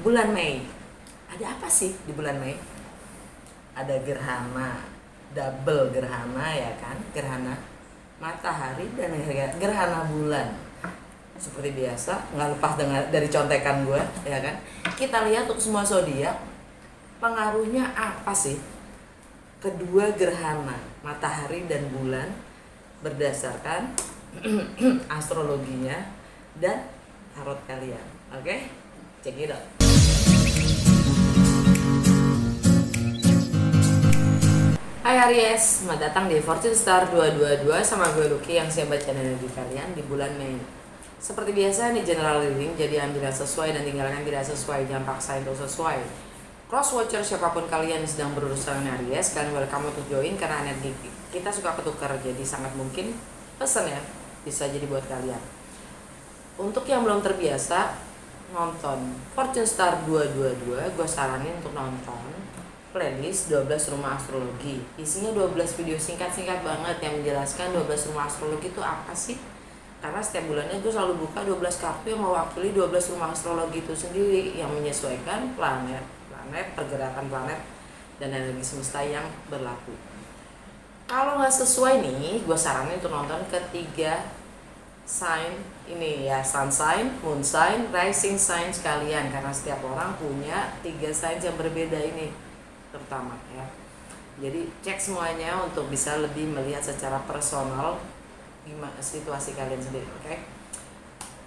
bulan Mei. Ada apa sih di bulan Mei? Ada gerhana, double gerhana ya kan? Gerhana matahari dan gerhana bulan. Seperti biasa, nggak lepas dari contekan gue, ya kan? Kita lihat untuk semua zodiak, pengaruhnya apa sih? Kedua gerhana, matahari dan bulan, berdasarkan astrologinya dan tarot kalian. Oke? Check it out. Hai Aries, selamat datang di Fortune Star 222 sama gue Lucky yang siap baca energi kalian di bulan Mei. Seperti biasa, ini general reading, jadi ambil yang sesuai dan tinggalkan yang tidak sesuai, jangan paksain untuk sesuai. Cross watcher siapapun kalian yang sedang berurusan dengan Aries, kalian welcome untuk join karena energi kita suka ketukar, jadi sangat mungkin pesan ya, bisa jadi buat kalian. Untuk yang belum terbiasa nonton Fortune Star 222, gue saranin untuk nonton playlist 12 rumah astrologi. Isinya 12 video singkat-singkat banget yang menjelaskan 12 rumah astrologi itu apa sih. Karena setiap bulannya gue selalu buka 12 kartu yang mewakili 12 rumah astrologi itu sendiri, yang menyesuaikan planet, pergerakan planet, dan energi semesta yang berlaku. Kalau nggak sesuai nih, gue saranin untuk nonton ketiga sign ini ya, sun sign, moon sign, rising sign sekalian, karena setiap orang punya 3 sign yang berbeda ini terutama ya. Jadi cek semuanya untuk bisa lebih melihat secara personal gimana situasi kalian sendiri, oke?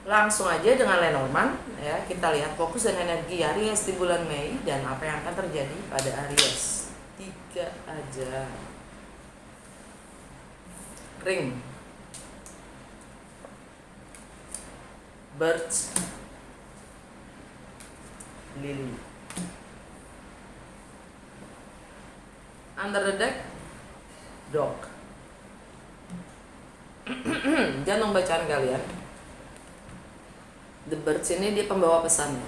Langsung aja dengan Lenormand ya, kita lihat fokus dan energi Aries di bulan Mei dan apa yang akan terjadi pada Aries. 3 aja. Ring, Birds, Lily. Under the deck, Dog. Jangan bacaan kalian. The Birds ini dia pembawa pesan.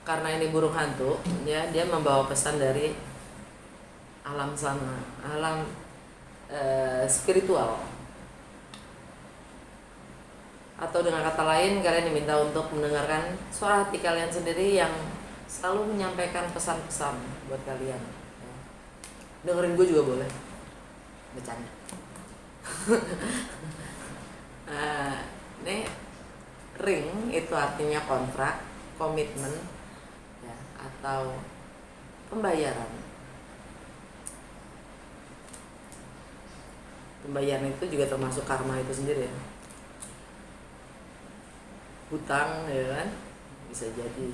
Karena ini burung hantu, ya, dia membawa pesan dari alam sana, alam spiritual. Atau dengan kata lain, kalian diminta untuk mendengarkan suara hati kalian sendiri yang selalu menyampaikan pesan-pesan buat kalian. Dengerin gue juga boleh, bercanda. Nah, ini ring itu artinya kontrak, komitmen ya, atau pembayaran. Pembayaran itu juga termasuk karma itu sendiri ya. Hutang ya kan, bisa jadi.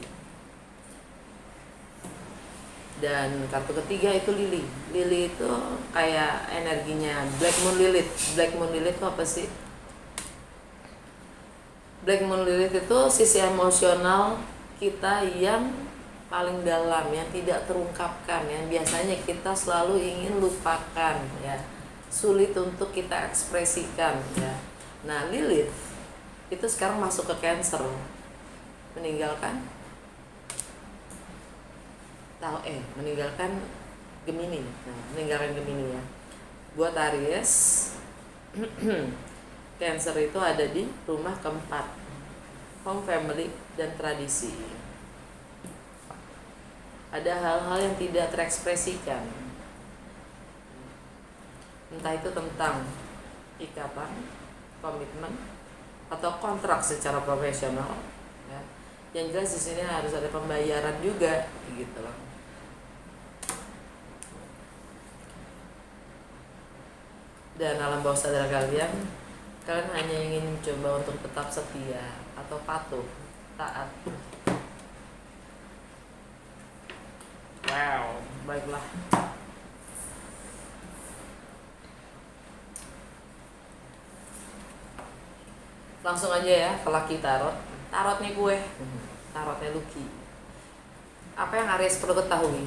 Dan kartu ketiga itu Lily. Lily itu kayak energinya Black Moon Lilith. Black Moon Lilith itu apa sih? Black Moon Lilith itu sisi emosional kita yang paling dalam, yang tidak terungkapkan, yang biasanya kita selalu ingin lupakan ya, sulit untuk kita ekspresikan ya. Nah, Lilith itu sekarang masuk ke Cancer, meninggalkan Gemini. Nah, meninggalkan Gemini ya. Buat Aries, Cancer itu ada di rumah keempat, home, family, dan tradisi. Ada hal-hal yang tidak terekspresikan, entah itu tentang ikatan, komitmen, atau kontrak secara profesional. Ya. Yang jelas di sini harus ada pembayaran juga, gitu loh. Dan alam bawah sadar kalian hanya ingin coba untuk tetap setia atau patuh, taat. Wow, baiklah. Langsung aja ya ke Lucky Tarot. Tarotnya gue, tarotnya Lucky. Apa yang Aries perlu ketahui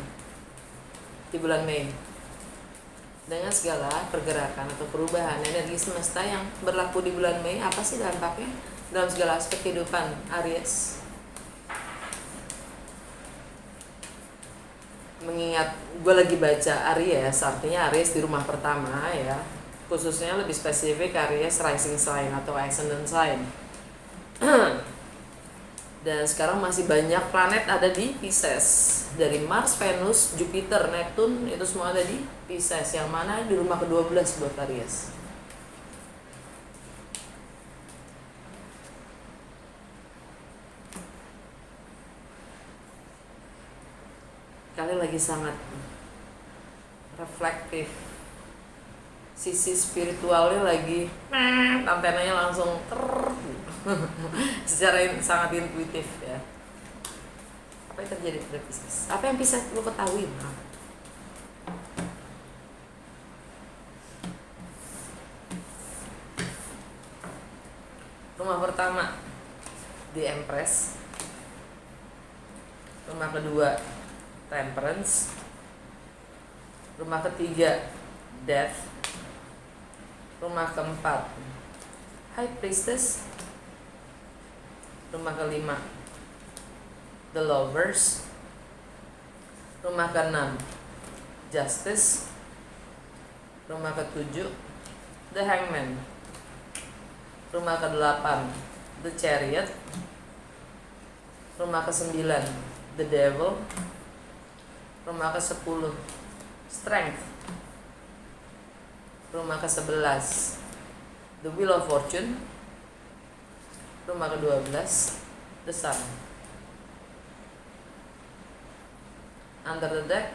di bulan Mei? Dengan segala pergerakan atau perubahan energi semesta yang berlaku di bulan Mei, apa sih dampaknya dalam segala aspek kehidupan Aries? Mengingat gue lagi baca Aries, artinya Aries di rumah pertama ya, khususnya lebih spesifik Aries rising sign atau ascendant sign. Dan sekarang masih banyak planet ada di Pisces. Dari Mars, Venus, Jupiter, Neptune itu semua ada di Pisces, yang mana di rumah ke-12 buat Aries. Kalian lagi sangat reflektif. Sisi spiritualnya lagi antenanya langsung secara sangat intuitif ya. Apa yang terjadi pada Pisces? Apa yang bisa lo ketahui? Rumah pertama di Empress, rumah kedua Temperance, rumah ketiga Death, rumah keempat High Priestess, rumah kelima The Lovers, rumah keenam Justice, rumah ketujuh The Hangman, rumah ke-8 The Chariot, rumah ke-9 The Devil, rumah ke-10 Strength, rumah ke-11 The Wheel of Fortune, rumah ke-12 The Sun. Under the deck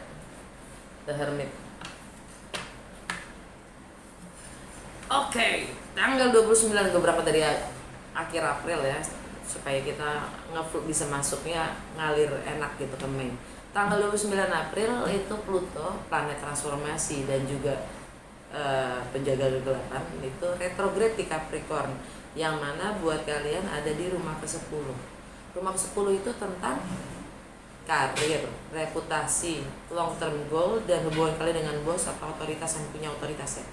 The Hermit. Oke, tanggal 29 gue berangkat dari akhir April ya, supaya kita bisa masuknya ngalir enak gitu ke Mei. Tanggal 29 April itu Pluto, planet transformasi dan juga penjaga kegelapan, itu retrograde di Capricorn, yang mana buat kalian ada di rumah ke-10. Rumah ke-10 itu tentang karir, reputasi, long term goal, dan hubungan kalian dengan bos atau otoritas yang punya otoritas ya,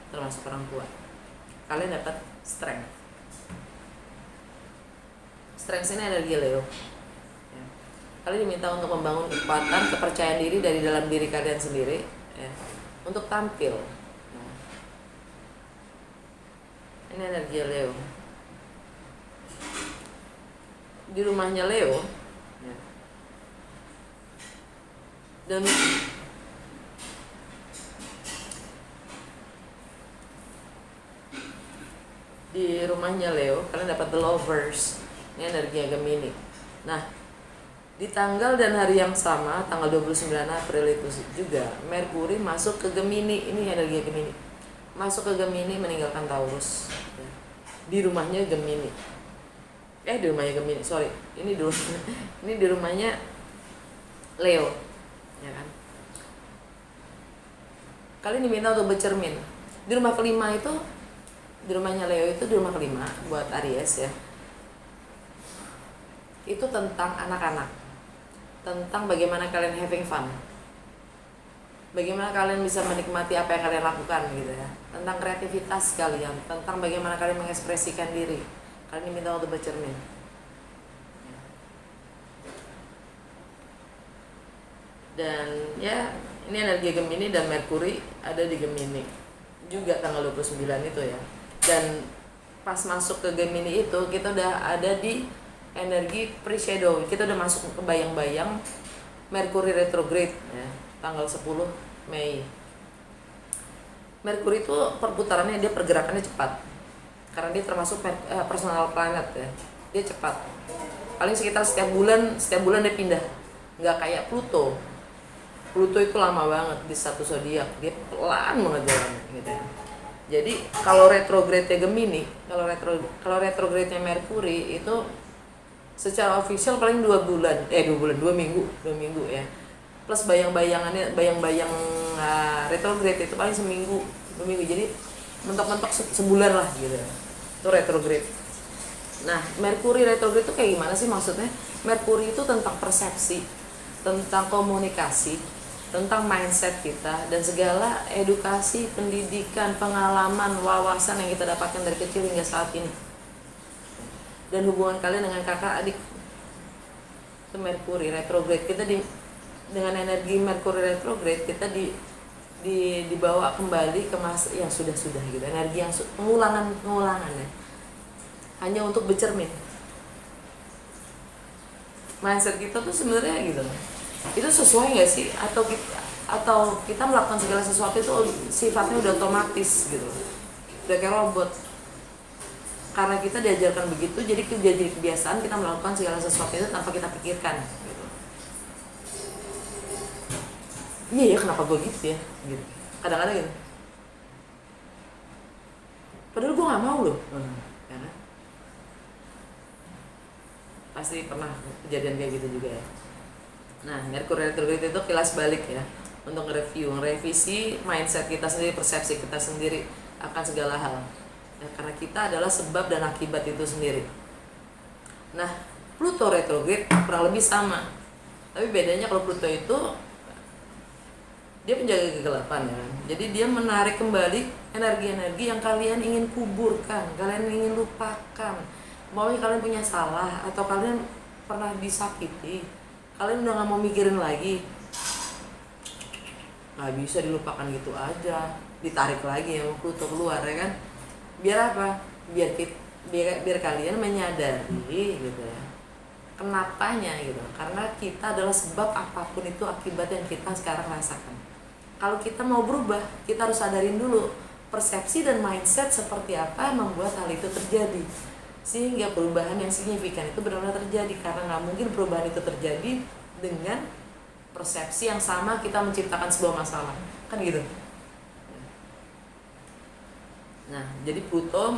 termasuk orang tua. Kalian dapat strength. Strength ini energi Leo ya. Kalian diminta untuk membangun kekuatan, kepercayaan diri dari dalam diri kalian sendiri ya, untuk tampil ya. Ini energi Leo. Di rumahnya Leo ya. Dan di rumahnya Leo kalian dapat The Lovers, ini energi Gemini. Nah, di tanggal dan hari yang sama, tanggal 29 April itu juga Merkuri masuk ke Gemini, ini energi Gemini. Masuk ke Gemini meninggalkan Taurus ya. Di rumahnya Gemini. Di rumahnya Gemini, sorry. Ini di rumahnya Leo. Ya kan? Kalian diminta untuk bercermin. Di rumah kelima itu, di rumahnya Leo itu di rumah kelima buat Aries ya. Itu tentang anak-anak, tentang bagaimana kalian having fun, bagaimana kalian bisa menikmati apa yang kalian lakukan gitu ya, tentang kreativitas kalian, tentang bagaimana kalian mengekspresikan diri. Kalian diminta untuk bercermin. Dan ya, ini energi Gemini dan Merkuri ada di Gemini juga tanggal 29 itu ya. Dan pas masuk ke Gemini itu kita udah ada di energi pre-shadow, kita udah masuk ke bayang-bayang Merkuri retrograde ya, tanggal 10 Mei. Merkuri itu perputarannya, dia pergerakannya cepat karena dia termasuk personal planet ya, dia cepat, paling sekitar setiap bulan dia pindah, nggak kayak Pluto. Pluto itu lama banget di satu zodiak, dia pelan banget jalannya gitu ya. Jadi kalau retrograde Gemini, kalau retrograde Merkuri itu secara official paling 2 minggu ya. Plus bayang-bayang retrograde itu paling seminggu, 2 minggu. Jadi mentok-mentok sebulan lah gitu ya. Itu retrograde. Nah, Merkuri retrograde itu kayak gimana sih maksudnya? Merkuri itu tentang persepsi, tentang komunikasi, tentang mindset kita, dan segala edukasi, pendidikan, pengalaman, wawasan yang kita dapatkan dari kecil hingga saat ini. Dan hubungan kalian dengan kakak adik. Itu Merkuri retrograde. Kita dengan energi Merkuri retrograde kita dibawa kembali ke masa yang sudah-sudah gitu. Energi yang pengulangan ya. Hanya untuk bercermin. mindset kita tuh sebenarnya gitu, itu sesuai nggak sih, atau kita melakukan segala sesuatu itu sifatnya udah otomatis gitu, udah kayak robot. Karena kita diajarkan begitu, jadi kebiasaan kita melakukan segala sesuatu itu tanpa kita pikirkan gitu. Iya ya, kenapa gue gitu ya gitu, kadang-kadang gitu, padahal gue nggak mau loh. Ya kan? Pasti pernah kejadian kayak gitu juga ya. Nah, Merkur retrograde itu kilas balik ya, untuk ngerevisi mindset kita sendiri, persepsi kita sendiri akan segala hal ya, karena kita adalah sebab dan akibat itu sendiri. Nah, Pluto retrograde kurang lebih sama, tapi bedanya kalau Pluto itu dia penjaga kegelapan ya, jadi dia menarik kembali energi-energi yang kalian ingin kuburkan, kalian ingin lupakan. Mau kalian punya salah atau kalian pernah disakiti, kalian udah gak mau mikirin lagi, nggak bisa dilupakan gitu aja, ditarik lagi ya Pluto keluar ya kan. Biar apa? Biar kalian menyadari gitu ya, kenapanya gitu, karena kita adalah sebab apapun itu akibat yang kita sekarang rasakan. Kalau kita mau berubah, kita harus sadarin dulu persepsi dan mindset seperti apa yang membuat hal itu terjadi, sehingga perubahan yang signifikan itu benar-benar terjadi. Karena nggak mungkin perubahan itu terjadi dengan persepsi yang sama kita menciptakan sebuah masalah, kan gitu. Nah, jadi Pluto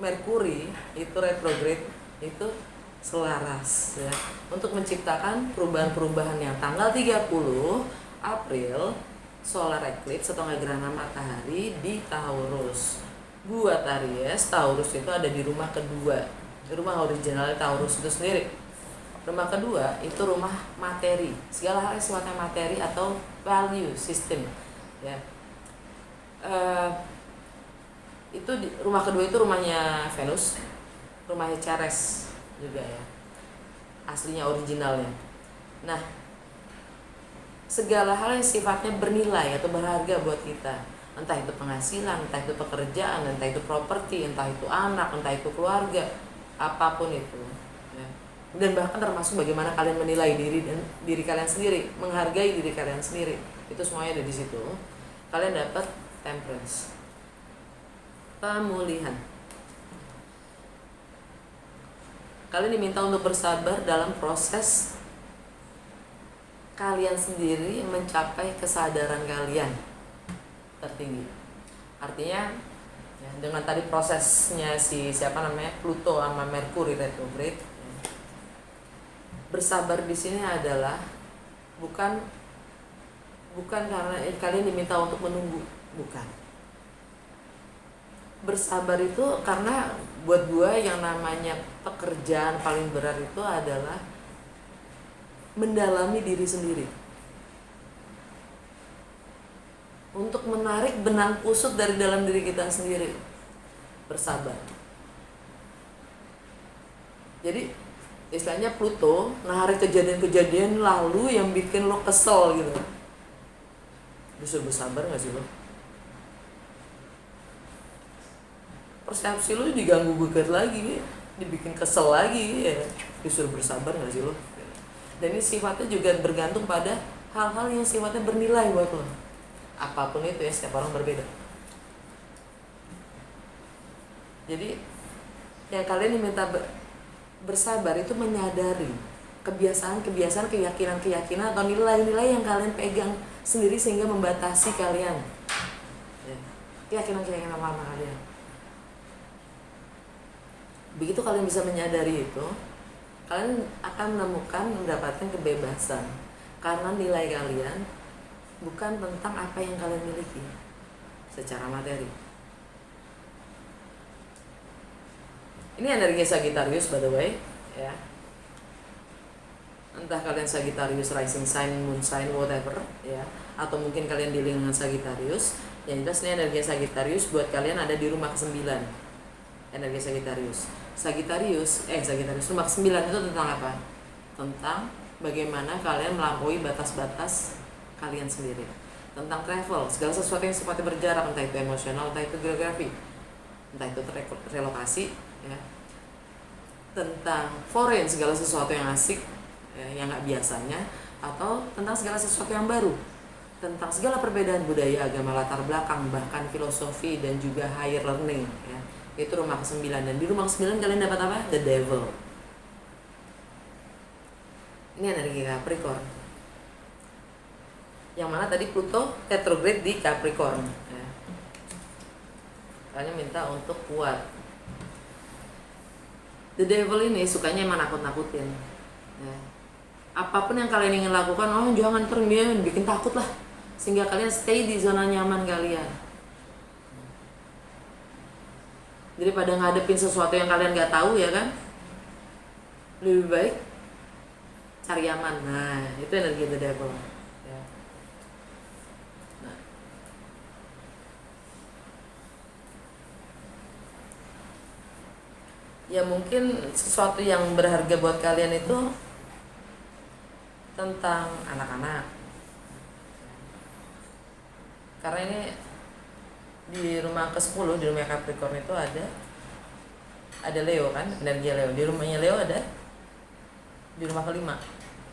Merkuri itu retrograde itu selaras ya, untuk menciptakan perubahan-perubahan yang tanggal 30 April solar eclipse atau gerhana matahari di Taurus. Buat Aries, Taurus itu ada di rumah kedua, rumah original Taurus itu sendiri. Rumah kedua itu rumah materi, segala hal yang sifatnya materi atau value system ya. Itu rumah kedua itu rumahnya Venus, rumahnya Ceres juga ya, aslinya originalnya. Nah, segala hal yang sifatnya bernilai atau berharga buat kita, entah itu penghasilan, entah itu pekerjaan, entah itu properti, entah itu anak, entah itu keluarga, apapun itu ya. Dan bahkan termasuk bagaimana kalian menilai diri kalian sendiri, menghargai diri kalian sendiri, itu semuanya ada di situ. Kalian dapat temperance, pemulihan. Kalian diminta untuk bersabar dalam proses kalian sendiri mencapai kesadaran kalian tertinggi. Artinya ya, dengan tadi prosesnya Pluto sama Merkuri retrograde, bersabar di sini adalah bukan karena kalian diminta untuk menunggu, bukan. Bersabar itu karena buat gua yang namanya pekerjaan paling berat itu adalah mendalami diri sendiri, untuk menarik benang kusut dari dalam diri kita sendiri. Bersabar. Jadi istilahnya Pluto narik kejadian-kejadian lalu yang bikin lo kesel gitu. Disuruh bersabar gak sih lo? Persepsi lo diganggu gugat lagi, dibikin kesel lagi ya. Disuruh bersabar gak sih lo? Dan ini sifatnya juga bergantung pada hal-hal yang sifatnya bernilai buat lo. Apapun itu ya, setiap orang berbeda. Jadi yang kalian diminta bersabar itu menyadari kebiasaan-kebiasaan, keyakinan-keyakinan atau nilai-nilai yang kalian pegang sendiri sehingga membatasi kalian ya, keyakinan-keyakinan lama kalian. Begitu kalian bisa menyadari itu, kalian akan mendapatkan kebebasan, karena nilai kalian bukan tentang apa yang kalian miliki secara materi. Ini energi Sagittarius by the way ya. Entah kalian Sagittarius rising sign, moon sign, whatever ya, atau mungkin kalian dealing dengan Sagittarius. Yang jelas ini energi Sagittarius buat kalian ada di rumah ke-9. Energi Sagittarius rumah ke-9 itu tentang apa? Tentang bagaimana kalian melampaui batas-batas kalian sendiri, tentang travel, segala sesuatu yang sifatnya berjarak, entah itu emosional, entah itu geografi, entah itu relokasi ya. tentang foreign, segala sesuatu yang asik, yang nggak biasanya, atau tentang segala sesuatu yang baru, tentang segala perbedaan budaya, agama, latar belakang, bahkan filosofi dan juga higher learning, ya. Itu rumah ke-9, dan di rumah ke-9 kalian dapat apa? The Devil. Ini energi Capricorn, yang mana tadi Pluto retrograde di Capricorn, ya. Kalian minta untuk kuat. The Devil ini sukanya emang nakut-nakutin, ya. Apapun yang kalian ingin lakukan, oh jangan terbiar, bikin takut lah, sehingga kalian stay di zona nyaman kalian. Jadi pada ngadepin sesuatu yang kalian nggak tahu, ya kan, lebih baik cari aman. Nah, itu energi The Devil, ya. Nah, ya mungkin sesuatu yang berharga buat kalian itu tentang anak-anak, karena ini di rumah ke-10, di rumah Capricorn itu ada Leo kan, energi Leo. Di rumahnya Leo ada di rumah ke-5,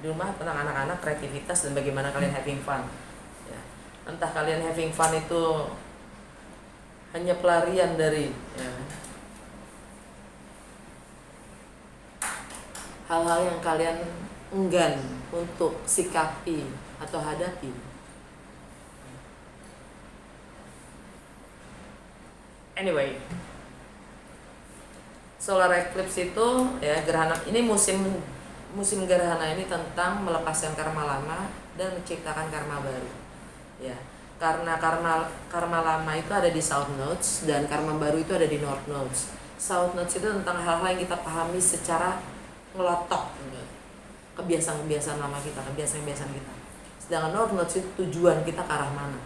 di rumah tentang anak-anak, kreativitas, dan bagaimana kalian having fun, ya. Entah kalian having fun itu hanya pelarian dari, ya, hal-hal yang kalian enggan untuk sikapi atau hadapi. Anyway, solar eclipse itu, ya, gerhana ini, musim gerhana ini tentang melepaskan karma lama dan menciptakan karma baru, ya. Karena karma lama itu ada di South Nodes dan karma baru itu ada di North Nodes. South Nodes itu tentang hal-hal yang kita pahami secara ngelotok, kebiasaan-kebiasaan lama kita, kebiasaan-kebiasaan kita. Sedangkan North Nodes itu tujuan kita ke arah mana.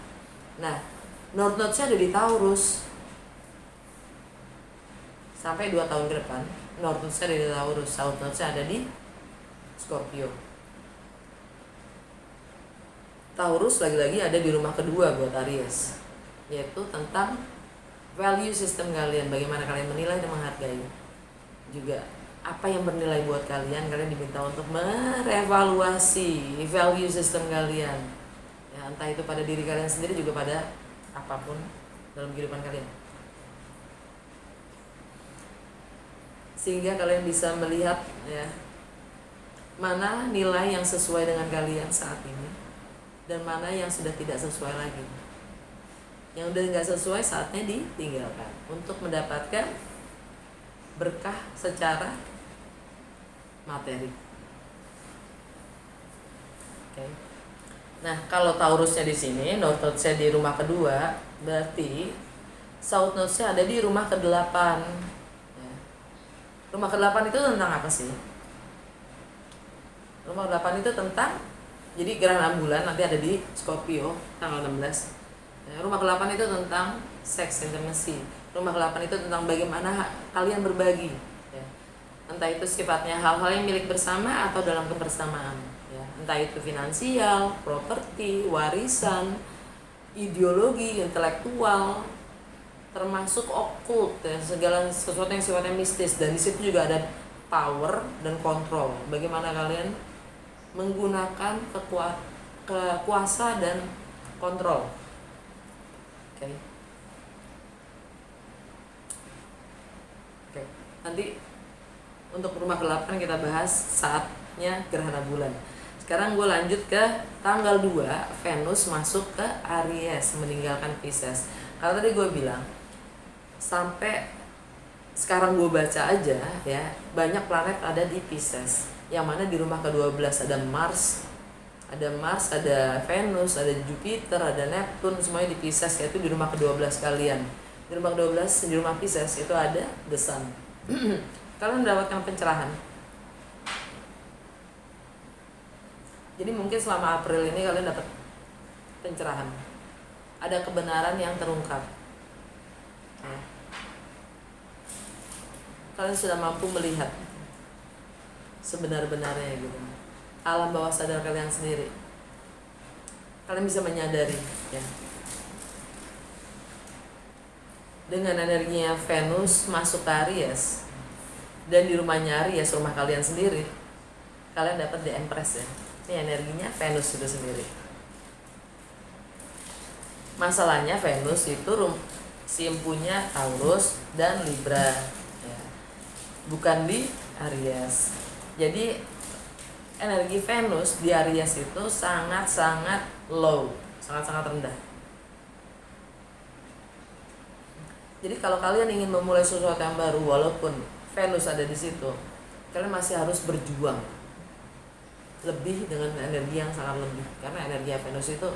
Nah, North Nodes-nya ada di Taurus. Sampai 2 tahun ke depan, North Nodes-nya ada di Taurus, South Nodes-nya ada di Scorpio. Taurus lagi-lagi ada di rumah kedua buat Aries, yaitu tentang value system kalian, bagaimana kalian menilai dan menghargai. Juga apa yang bernilai buat kalian diminta untuk merevaluasi value system kalian, ya, entah itu pada diri kalian sendiri, juga pada apapun dalam kehidupan kalian, sehingga kalian bisa melihat, ya, mana nilai yang sesuai dengan kalian saat ini dan mana yang sudah tidak sesuai lagi. Yang udah nggak sesuai saatnya ditinggalkan untuk mendapatkan berkah secara materi. Oke. Nah, kalau Taurusnya di sini, North Node-nya di rumah kedua, berarti South Node-nya ada di rumah ke-8. Ya. Rumah ke-8 itu tentang apa sih? Rumah ke-8 itu tentang, jadi gerhana bulan nanti ada di Scorpio tanggal 16. Ya, rumah ke-8 itu tentang sex, intimacy. Rumah ke-8 itu tentang bagaimana kalian berbagi, ya. Entah itu sifatnya hal-hal yang milik bersama atau dalam kebersamaan, ya. Entah itu finansial, properti, warisan, ideologi, intelektual, termasuk occult, ya, segala sesuatu yang sifatnya mistis. Dan di situ juga ada power dan kontrol. Bagaimana kalian menggunakan kekuasa dan kontrol. Oke. Oke. Nanti untuk rumah ke-8 kita bahas saatnya gerhana bulan. Sekarang gue lanjut ke tanggal 2, Venus masuk ke Aries, meninggalkan Pisces. Kalau tadi gue bilang, sampai sekarang gue baca aja, ya, banyak planet ada di Pisces. Yang mana di rumah ke-12 ada Mars, ada Venus, ada Jupiter, ada Neptune, semuanya di Pisces, yaitu di rumah ke-12 kalian. Di rumah ke-12, di rumah Pisces itu ada The Sun. Kalian mendapatkan pencerahan. Jadi mungkin selama April ini kalian dapat pencerahan. Ada kebenaran yang terungkap. Ya. Kalian sudah mampu melihat sebenar-benarnya, gitu. Alam bawah sadar kalian sendiri. Kalian bisa menyadari, ya. Dengan energinya Venus masuk ke Aries, dan di rumahnya Aries, rumah kalian sendiri, kalian dapat di Empress ya. Ini energinya Venus itu sendiri. Masalahnya Venus itu simpunya Taurus dan Libra ya. Bukan di Aries. Jadi energi Venus di Aries itu sangat-sangat low, sangat-sangat rendah. Jadi kalau kalian ingin memulai sesuatu yang baru, walaupun Venus ada di situ, kalian masih harus berjuang lebih dengan energi yang sangat lebih, karena energi Venus itu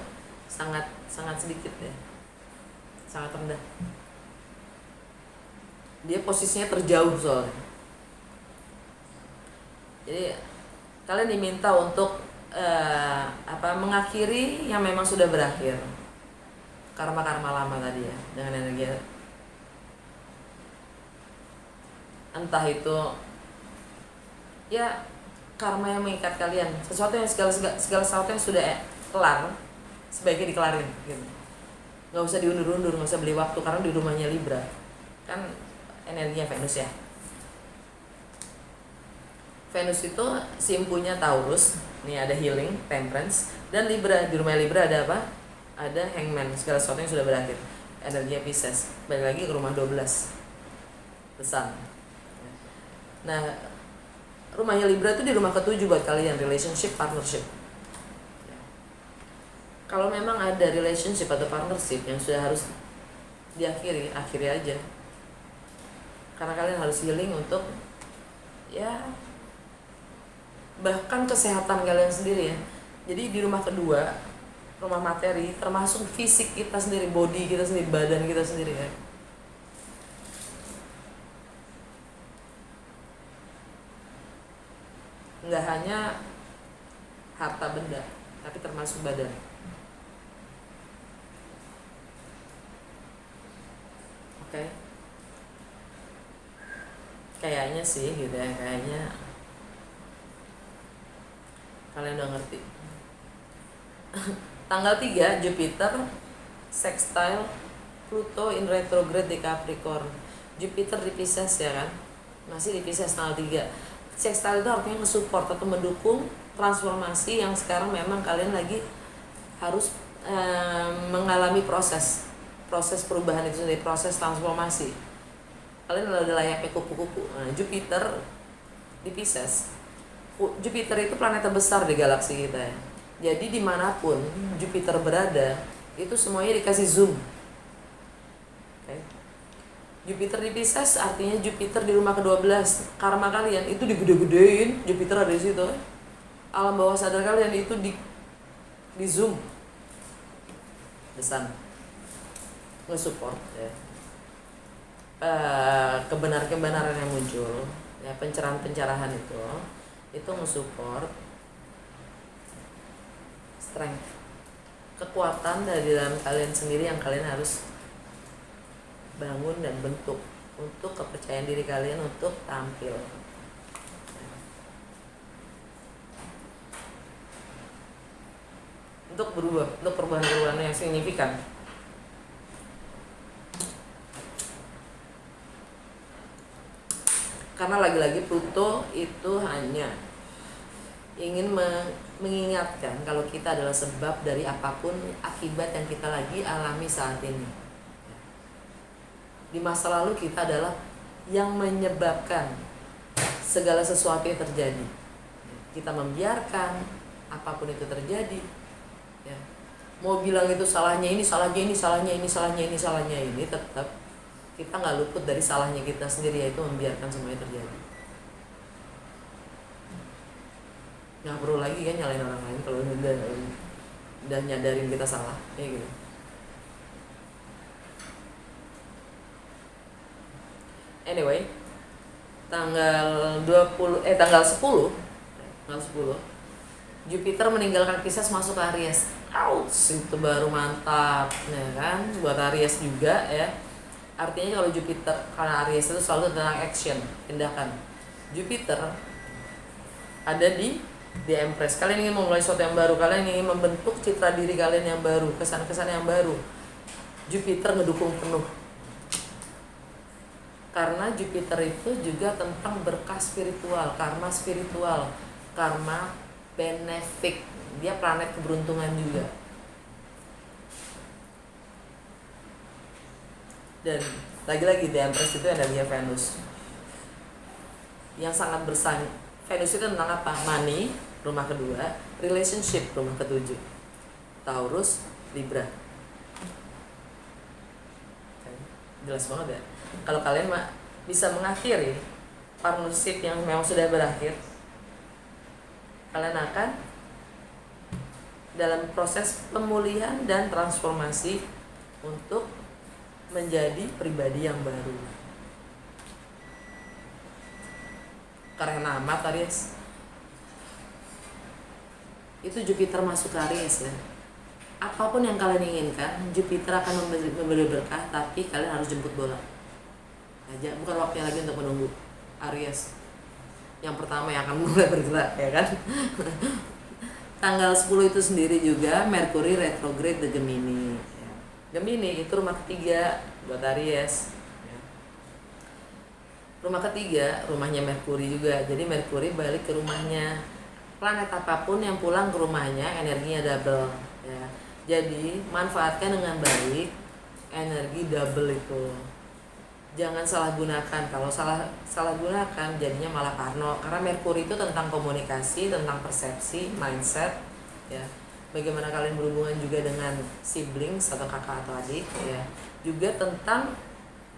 sangat sedikit ya, sangat rendah. Dia posisinya terjauh soalnya. Jadi kalian diminta untuk mengakhiri yang memang sudah berakhir, karma-karma lama tadi ya, dengan energi entah itu ya karma yang mengikat kalian, sesuatu yang segala sesuatu yang sudah kelar sebaiknya dikelarin gitu. Nggak usah diundur-undur, nggak usah beli waktu, karena di rumahnya Libra kan energinya Venus ya. Venus itu simpunya Taurus, nih ada healing, temperance, dan Libra. Di rumah Libra ada apa? Ada Hangman, segala sesuatu yang sudah berakhir. Energinya Pisces, balik lagi ke rumah 12, The Sun. Nah, rumahnya Libra itu di rumah ke-7 buat kalian, relationship, partnership. Kalau memang ada relationship atau partnership yang sudah harus diakhiri, akhiri aja. Karena kalian harus healing untuk ya bahkan kesehatan kalian sendiri ya. Jadi di rumah kedua, rumah materi, termasuk fisik kita sendiri, body kita sendiri, badan kita sendiri ya. Nggak hanya harta benda, tapi termasuk badan. Oke. Kayaknya sih gitu ya, kayaknya kalian udah ngerti. Tanggal 3 Jupiter sextile Pluto in retrograde di Capricorn. Jupiter di Pisces ya kan, masih di Pisces tanggal 3. Sextile itu artinya nge-support atau mendukung transformasi yang sekarang memang kalian lagi harus mengalami proses perubahan itu sendiri, proses transformasi. Kalian udah layaknya kupu-kupu. Nah, Jupiter di Pisces. Jupiter itu planet terbesar di galaksi kita ya. Jadi dimanapun Jupiter berada, itu semuanya dikasih zoom. Okay. Jupiter di Pisces artinya Jupiter di rumah ke-12. Karma kalian itu digede-gedein, Jupiter ada di situ. Alam bawah sadar kalian itu di zoom. The Sun nge-support ya. Kebenaran yang muncul ya, pencerahan itu nge-support strength, kekuatan dari dalam kalian sendiri yang kalian harus bangun dan bentuk untuk kepercayaan diri kalian untuk tampil. Untuk berubah, untuk perubahan-perubahan yang signifikan. Karena lagi-lagi Pluto itu hanya ingin mengingatkan kalau kita adalah sebab dari apapun akibat yang kita lagi alami saat ini. Di masa lalu kita adalah yang menyebabkan segala sesuatu yang terjadi. Kita membiarkan apapun itu terjadi. Ya. Mau bilang itu salahnya ini, salahnya ini, salahnya ini, salahnya ini, salahnya ini, tetap kita nggak luput dari salahnya kita sendiri, yaitu membiarkan semuanya terjadi. Nggak perlu lagi kan nyalain orang lain kalau udah nyadarin kita salah, kayak gitu. Anyway, tanggal 10 Jupiter meninggalkan Pisces masuk ke Aries. Ouch, itu baru mantap ya kan, buat Aries juga ya. Artinya kalau Jupiter, karena Aries itu selalu tentang action, tindakan. Jupiter ada di Empress. Kalian ingin memulai sesuatu yang baru, kalian ingin membentuk citra diri kalian yang baru, kesan-kesan yang baru. Jupiter ngedukung penuh. Karena Jupiter itu juga tentang berkah spiritual, karma benefit. Dia planet keberuntungan juga. Dan lagi-lagi The Empress itu energi Venus yang sangat bersaing. Venus itu tentang apa? Money, rumah kedua, relationship, rumah ketujuh, Taurus, Libra. Jelas banget ya. Kalau kalian bisa mengakhiri partnership yang memang sudah berakhir, kalian akan dalam proses pemulihan dan transformasi untuk menjadi pribadi yang baru. Karena amat Aries itu Jupiter masuk ke Aries ya. Apapun yang kalian inginkan, Jupiter akan memberi berkah, tapi kalian harus jemput bola aja, bukan waktunya lagi untuk menunggu. Aries yang pertama yang akan mulai bergerak ya kan. Tanggal 10 itu sendiri juga Mercury retrograde di Gemini. Gemini itu rumah ketiga buat Aries. Rumah ketiga, rumahnya Mercury juga. Jadi Mercury balik ke rumahnya. Planet apapun yang pulang ke rumahnya energinya double ya. Jadi manfaatkan dengan baik energi double itu. Jangan salah gunakan. Kalau salah gunakan jadinya malah parno. Karena Mercury itu tentang komunikasi, tentang persepsi, mindset ya. Bagaimana kalian berhubungan juga dengan siblings atau kakak atau adik ya. Juga tentang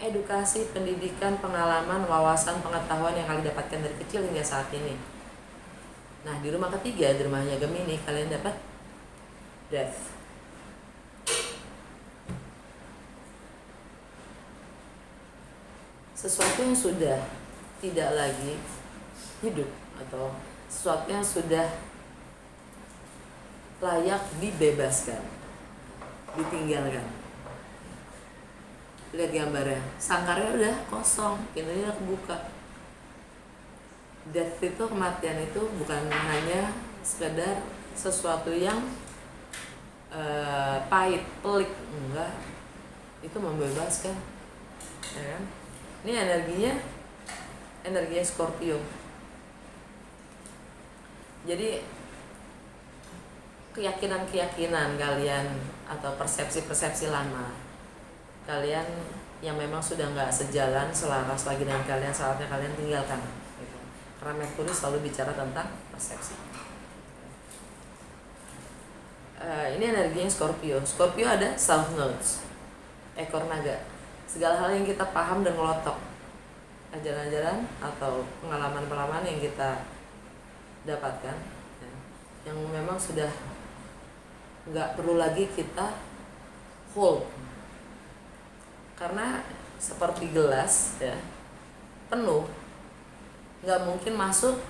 edukasi, pendidikan, pengalaman, wawasan, pengetahuan yang kalian dapatkan dari kecil hingga saat ini. Nah, di rumah ketiga, di rumahnya Gemini, kalian dapat death. Sesuatu yang sudah tidak lagi hidup atau sesuatu yang sudah layak dibebaskan, ditinggalkan. Lihat gambarnya, sangkarnya udah kosong, pintunya udah kebuka. Death itu, kematian itu bukan hanya sekedar sesuatu yang pahit, pelik, enggak. Itu membebaskan, ya kan? Ini energinya Scorpio. Jadi keyakinan kalian atau persepsi lama kalian yang memang sudah nggak sejalan, selaras lagi dengan kalian, saatnya kalian tinggalkan gitu. Karena Mercury selalu bicara tentang persepsi. Ini energinya Scorpio. Scorpio ada South Nodes, ekor naga. Segala hal yang kita paham dan melotok, ajaran-ajaran atau pengalaman-pengalaman yang kita dapatkan ya, yang memang sudah nggak perlu lagi kita hold, karena seperti gelas ya, penuh, nggak mungkin masuk,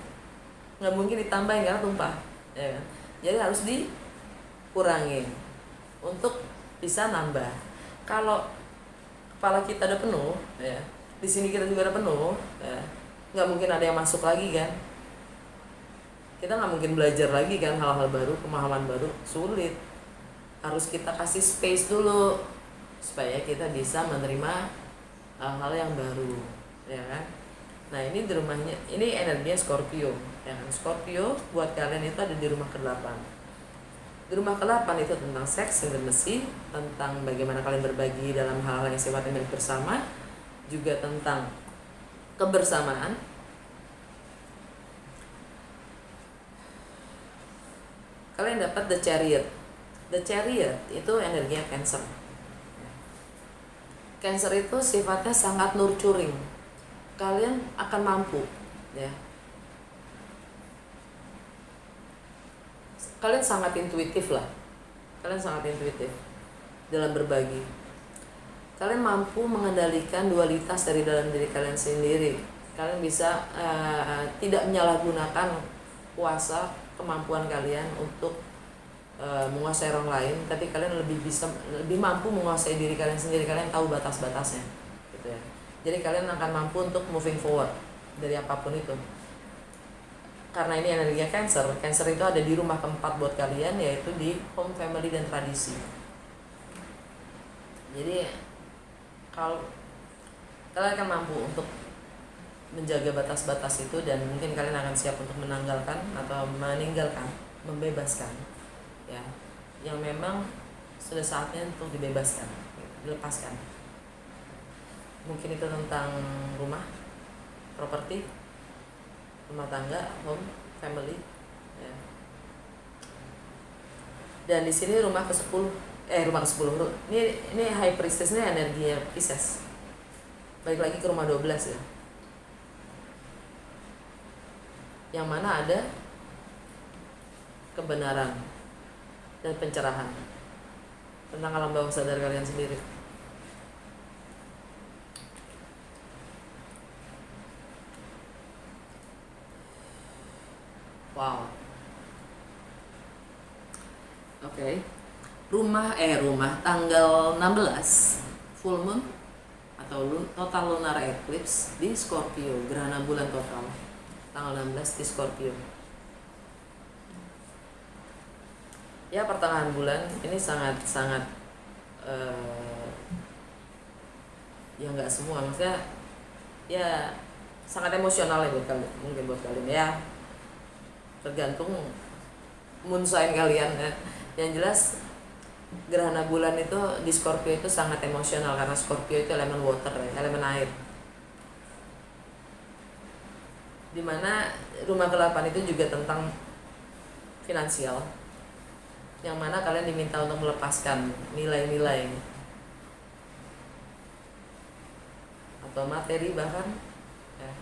nggak mungkin ditambahin karena tumpah ya kan? Jadi harus dikurangin untuk bisa nambah. Kalau kepala kita udah penuh ya, di sini kita juga udah penuh ya, nggak mungkin ada yang masuk lagi kan. Kita nggak mungkin belajar lagi kan hal-hal baru, pemahaman baru, sulit. Harus kita kasih space dulu supaya kita bisa menerima hal-hal yang baru ya kan. Nah, ini di rumahnya, ini energinya Scorpio ya kan. Scorpio buat kalian itu ada di rumah ke-8. Di rumah ke-8 itu tentang seks, intimacy, tentang bagaimana kalian berbagi dalam hal-hal yang sifatnya milik bersama, juga tentang kebersamaan. Kalian dapat The Chariot. The Chariot itu energinya Cancer. Cancer itu sifatnya sangat nurturing. Kalian akan mampu ya. Kalian sangat intuitif lah. Kalian sangat intuitif dalam berbagi. Kalian mampu mengendalikan dualitas dari dalam diri kalian sendiri. Kalian bisa tidak menyalahgunakan kuasa, kemampuan kalian untuk menguasai orang lain, tapi kalian lebih mampu menguasai diri kalian sendiri. Kalian tahu batas-batasnya gitu ya. Jadi kalian akan mampu untuk moving forward dari apapun itu. Karena ini energinya Cancer. Cancer itu ada di rumah keempat buat kalian, yaitu di home, family, dan tradisi. Jadi kalau Kalian akan mampu untuk menjaga batas-batas itu, dan mungkin kalian akan siap untuk menanggalkan atau meninggalkan, membebaskan ya, yang memang sudah saatnya untuk dibebaskan, dilepaskan. Mungkin itu tentang rumah, properti, rumah tangga, home, family ya. Dan di sini rumah ke-10, rumah ke-10. Ini High Priestess, ini energinya Pisces. Balik lagi ke rumah 12 ya. Yang mana ada kebenaran dan pencerahan tentang alam bawah sadar kalian sendiri. Wow. Oke. Rumah tanggal 16 full moon atau total lunar eclipse di Scorpio, gerhana bulan total tanggal 16 di Scorpio. Ya, pertengahan bulan ini sangat ya nggak semua, maksudnya ya sangat emosional ya buat kalian, mungkin buat kalian ya, tergantung moon sign kalian ya. Yang jelas gerhana bulan itu di Scorpio itu sangat emosional, karena Scorpio itu elemen water ya, elemen air. Dimana rumah ke-8 itu juga tentang finansial, yang mana kalian diminta untuk melepaskan nilai-nilai atau materi bahkan ya,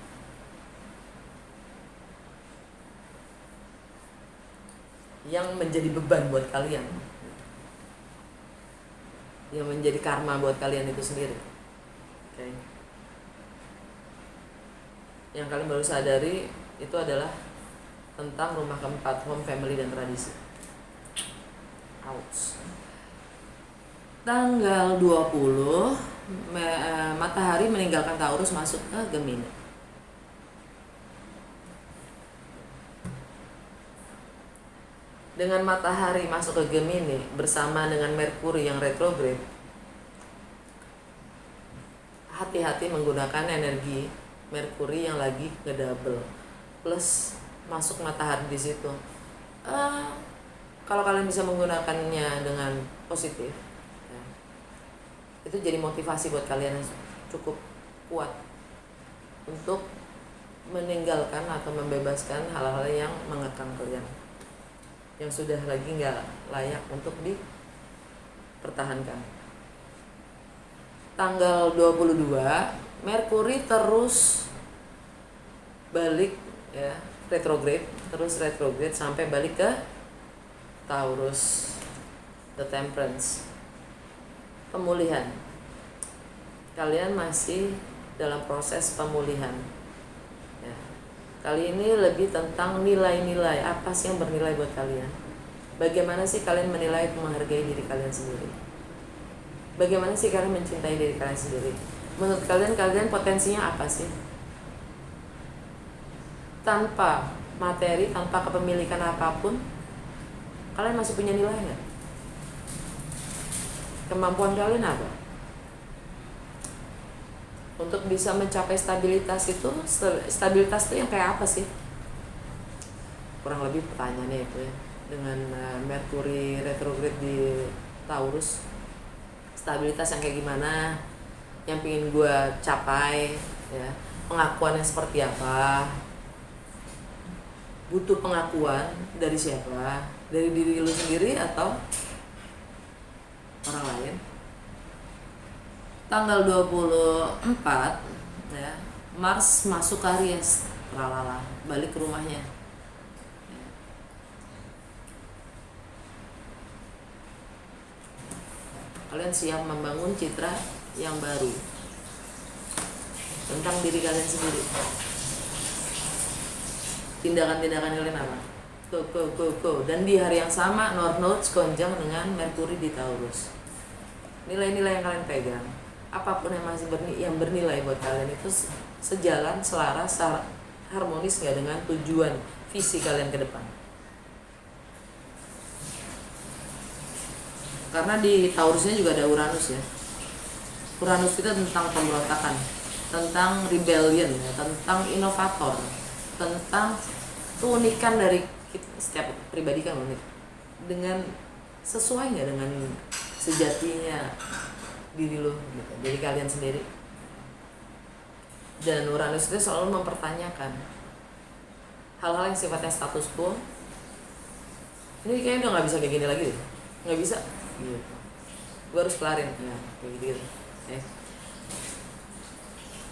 yang menjadi beban buat kalian, yang menjadi karma buat kalian itu sendiri. Oke. Yang kalian baru sadari itu adalah tentang rumah keempat, home, family, dan tradisi. Ouch. Tanggal 20 matahari meninggalkan Taurus masuk ke Gemini. Dengan matahari masuk ke Gemini bersama dengan Merkuri yang retrograde, hati-hati menggunakan energi Merkuri yang lagi ke-double plus masuk matahari di situ. Kalau kalian bisa menggunakannya dengan positif ya, itu jadi motivasi buat kalian yang cukup kuat untuk meninggalkan atau membebaskan hal-hal yang mengekang kalian, yang sudah lagi nggak layak untuk dipertahankan. Tanggal 22 Merkuri terus balik ya, retrograde sampai balik ke Taurus, the Temperance. Pemulihan. Kalian masih dalam proses pemulihan ya. Kali ini lebih tentang nilai-nilai, apa sih yang bernilai buat kalian. Bagaimana sih kalian menilai, menghargai diri kalian sendiri. Bagaimana sih kalian mencintai diri kalian sendiri. Menurut kalian potensinya apa sih? Tanpa materi, tanpa kepemilikan apapun, kalian masih punya nilai nggak? Kemampuan kalian apa? Untuk bisa mencapai stabilitas itu yang kayak apa sih? Kurang lebih pertanyaannya itu ya. Dengan Merkuri retrograde di Taurus, stabilitas yang kayak gimana? Yang pengen gue capai ya, pengakuannya seperti apa? Butuh pengakuan dari siapa? Dari diri lu sendiri atau orang lain? Tanggal 24 ya, Mars masuk ke Aries, balik ke rumahnya. Kalian siap membangun citra yang baru tentang diri kalian sendiri. Tindakan-tindakan kalian apa? Go. Dan di hari yang sama North Node konjung dengan Merkuri di Taurus. Nilai-nilai yang kalian pegang, apapun yang masih bernilai buat kalian itu sejalan, selaras, harmonis nggak dengan tujuan visi kalian ke depan. Karena di Taurusnya juga ada Uranus ya. Uranus itu tentang pemberontakan, tentang rebellion ya, tentang inovator, tentang keunikan dari setiap pribadi kan unik, dengan sesuai nggak dengan sejatinya diri lo gitu, jadi kalian sendiri. Dan Uranus itu selalu mempertanyakan hal-hal yang sifatnya status quo. Ini kayaknya udah nggak bisa kayak gini lagi deh, nggak bisa gitu, gue harus kelarin ya kayak gitu ya.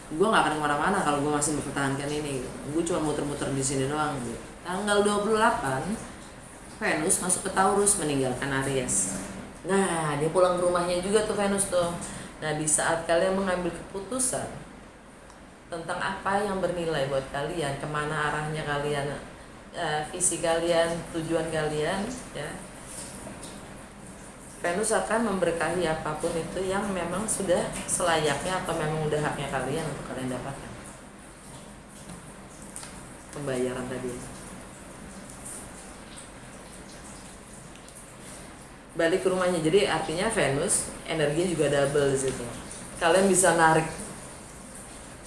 Gue nggak akan kemana-mana kalau gue masih mempertahankan ini gitu. Gue cuma muter-muter di sini doang gitu. Tanggal 28 Venus masuk ke Taurus meninggalkan Aries. Nah dia pulang ke rumahnya juga tuh Venus tuh. Nah di saat kalian mengambil keputusan tentang apa yang bernilai buat kalian, kemana arahnya kalian, visi kalian, tujuan kalian ya, Venus akan memberkahi apapun itu yang memang sudah selayaknya atau memang udah haknya kalian untuk kalian dapatkan pembayaran tadi. Balik ke rumahnya, jadi artinya Venus energinya juga double di situ. Kalian bisa narik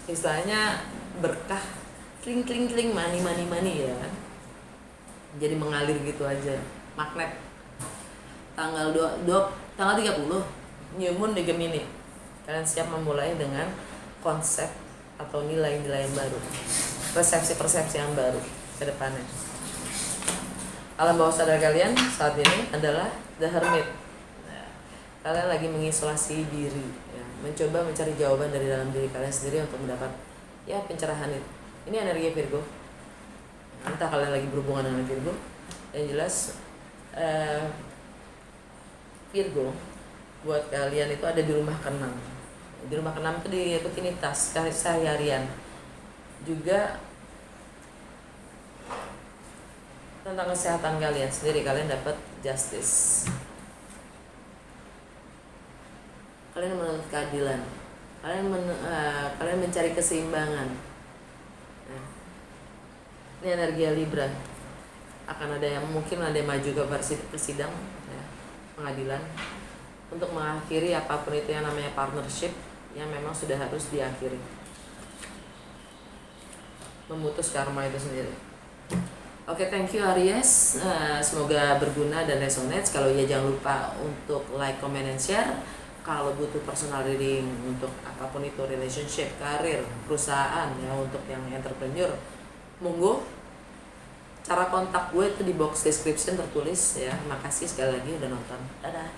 istilahnya berkah, kling kling kling, money money money ya kan, jadi mengalir gitu aja, magnet. Tanggal 30 New Moon di Gemini, kalian siap memulai dengan konsep atau nilai-nilai yang baru, persepsi-persepsi yang baru ke depannya. Alam bawah sadar kalian saat ini adalah The Hermit. Kalian lagi mengisolasi diri ya, mencoba mencari jawaban dari dalam diri kalian sendiri untuk mendapat ya pencerahan itu. Ini energi Virgo, entah kalian lagi berhubungan dengan Virgo. Yang jelas Virgo buat kalian itu ada di rumah ke-6. Di rumah ke-6 itu di rutinitas sehari-harian, juga tentang kesehatan kalian sendiri. Kalian dapat justice, kalian menuntut keadilan, kalian mencari keseimbangan. Nah, ini energi Libra. Akan ada yang mungkin ada yang maju ke sidang ya, pengadilan untuk mengakhiri apapun itu yang namanya partnership yang memang sudah harus diakhiri, memutus karma itu sendiri. Oke, thank you Aries, semoga berguna dan resonate. Kalau ya jangan lupa untuk like, comment, and share. Kalau butuh personal reading untuk apapun itu, relationship, karir, perusahaan ya, untuk yang entrepreneur, monggo. Cara kontak gue itu di box description tertulis ya. Makasih sekali lagi udah nonton. Dadah.